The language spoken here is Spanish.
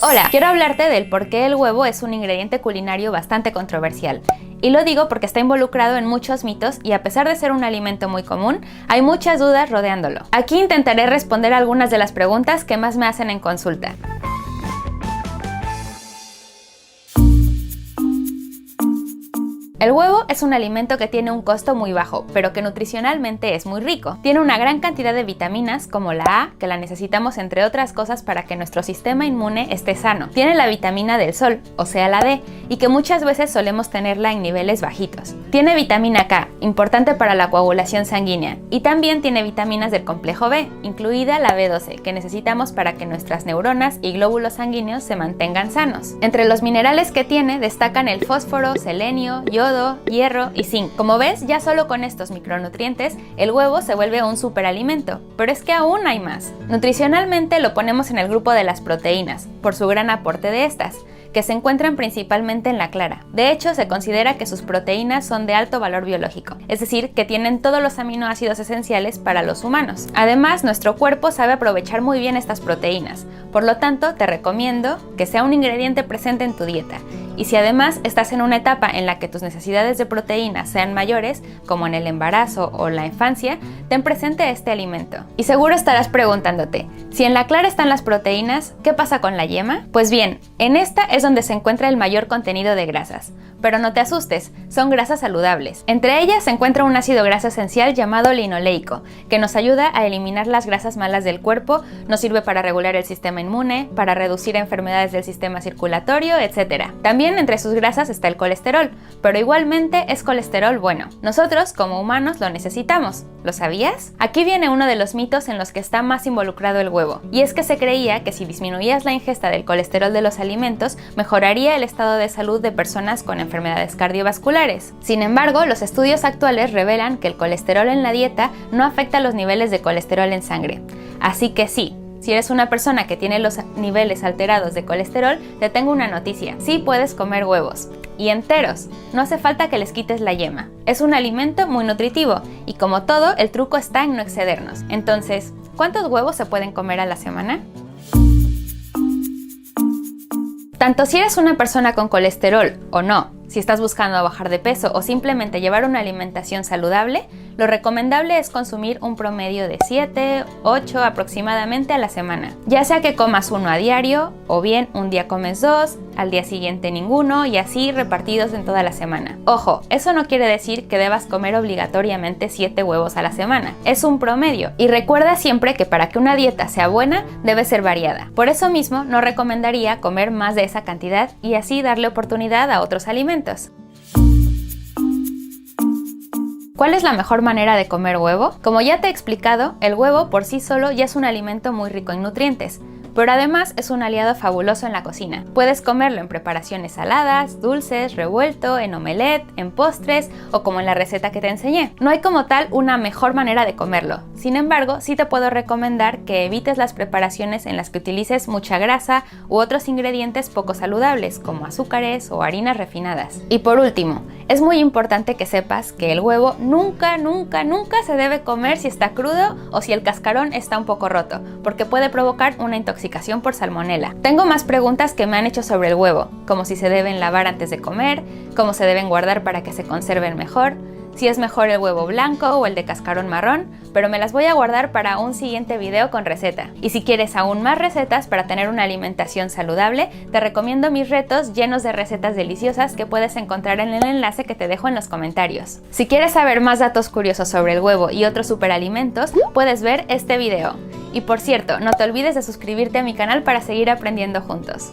Hola, quiero hablarte del por qué el huevo es un ingrediente culinario bastante controversial. Y lo digo porque está involucrado en muchos mitos y a pesar de ser un alimento muy común, hay muchas dudas rodeándolo. Aquí intentaré responder algunas de las preguntas que más me hacen en consulta. El huevo es un alimento que tiene un costo muy bajo, pero que nutricionalmente es muy rico. Tiene una gran cantidad de vitaminas como la A, que la necesitamos entre otras cosas para que nuestro sistema inmune esté sano. Tiene la vitamina del sol, o sea la D, y que muchas veces solemos tenerla en niveles bajitos. Tiene vitamina K, importante para la coagulación sanguínea, y también tiene vitaminas del complejo B, incluida la B12, que necesitamos para que nuestras neuronas y glóbulos sanguíneos se mantengan sanos. Entre los minerales que tiene destacan el fósforo, selenio, yodo, hierro y zinc. Como ves, ya solo con estos micronutrientes, el huevo se vuelve un superalimento, pero es que aún hay más. Nutricionalmente lo ponemos en el grupo de las proteínas, por su gran aporte de estas, que se encuentran principalmente en la clara. De hecho, se considera que sus proteínas son de alto valor biológico, es decir, que tienen todos los aminoácidos esenciales para los humanos. Además, nuestro cuerpo sabe aprovechar muy bien estas proteínas, por lo tanto, te recomiendo que sea un ingrediente presente en tu dieta. Y si además estás en una etapa en la que tus necesidades de proteínas sean mayores, como en el embarazo o la infancia, ten presente este alimento. Y seguro estarás preguntándote, si en la clara están las proteínas, ¿qué pasa con la yema? Pues bien, en esta es donde se encuentra el mayor contenido de grasas. Pero no te asustes, son grasas saludables. Entre ellas se encuentra un ácido graso esencial llamado linoleico, que nos ayuda a eliminar las grasas malas del cuerpo, nos sirve para regular el sistema inmune, para reducir enfermedades del sistema circulatorio, etc. También entre sus grasas está el colesterol, pero igualmente es colesterol bueno. Nosotros, como humanos, lo necesitamos. ¿Lo sabías? Aquí viene uno de los mitos en los que está más involucrado el huevo, y es que se creía que si disminuías la ingesta del colesterol de los alimentos, mejoraría el estado de salud de personas con enfermedades cardiovasculares. Sin embargo, los estudios actuales revelan que el colesterol en la dieta no afecta los niveles de colesterol en sangre. Así que sí, si eres una persona que tiene los niveles alterados de colesterol, te tengo una noticia. Sí puedes comer huevos. Y enteros. No hace falta que les quites la yema. Es un alimento muy nutritivo y como todo, el truco está en no excedernos. Entonces, ¿cuántos huevos se pueden comer a la semana? Tanto si eres una persona con colesterol o no, si estás buscando bajar de peso o simplemente llevar una alimentación saludable, lo recomendable es consumir un promedio de 7, 8 aproximadamente a la semana. Ya sea que comas uno a diario, o bien un día comes 2, al día siguiente ninguno y así repartidos en toda la semana. Ojo, eso no quiere decir que debas comer obligatoriamente 7 huevos a la semana. Es un promedio y recuerda siempre que para que una dieta sea buena debe ser variada. Por eso mismo no recomendaría comer más de esa cantidad y así darle oportunidad a otros alimentos. ¿Cuál es la mejor manera de comer huevo? Como ya te he explicado, el huevo por sí solo ya es un alimento muy rico en nutrientes, pero además es un aliado fabuloso en la cocina. Puedes comerlo en preparaciones saladas, dulces, revuelto, en omelette, en postres o como en la receta que te enseñé. No hay como tal una mejor manera de comerlo. Sin embargo, sí te puedo recomendar que evites las preparaciones en las que utilices mucha grasa u otros ingredientes poco saludables como azúcares o harinas refinadas. Y por último, es muy importante que sepas que el huevo nunca se debe comer si está crudo o si el cascarón está un poco roto, porque puede provocar una intoxicación por salmonela. Tengo más preguntas que me han hecho sobre el huevo, como si se deben lavar antes de comer, cómo se deben guardar para que se conserven mejor, si es mejor el huevo blanco o el de cascarón marrón, pero me las voy a guardar para un siguiente video con receta. Y si quieres aún más recetas para tener una alimentación saludable, te recomiendo mis retos llenos de recetas deliciosas que puedes encontrar en el enlace que te dejo en los comentarios. Si quieres saber más datos curiosos sobre el huevo y otros superalimentos, puedes ver este video. Y por cierto, no te olvides de suscribirte a mi canal para seguir aprendiendo juntos.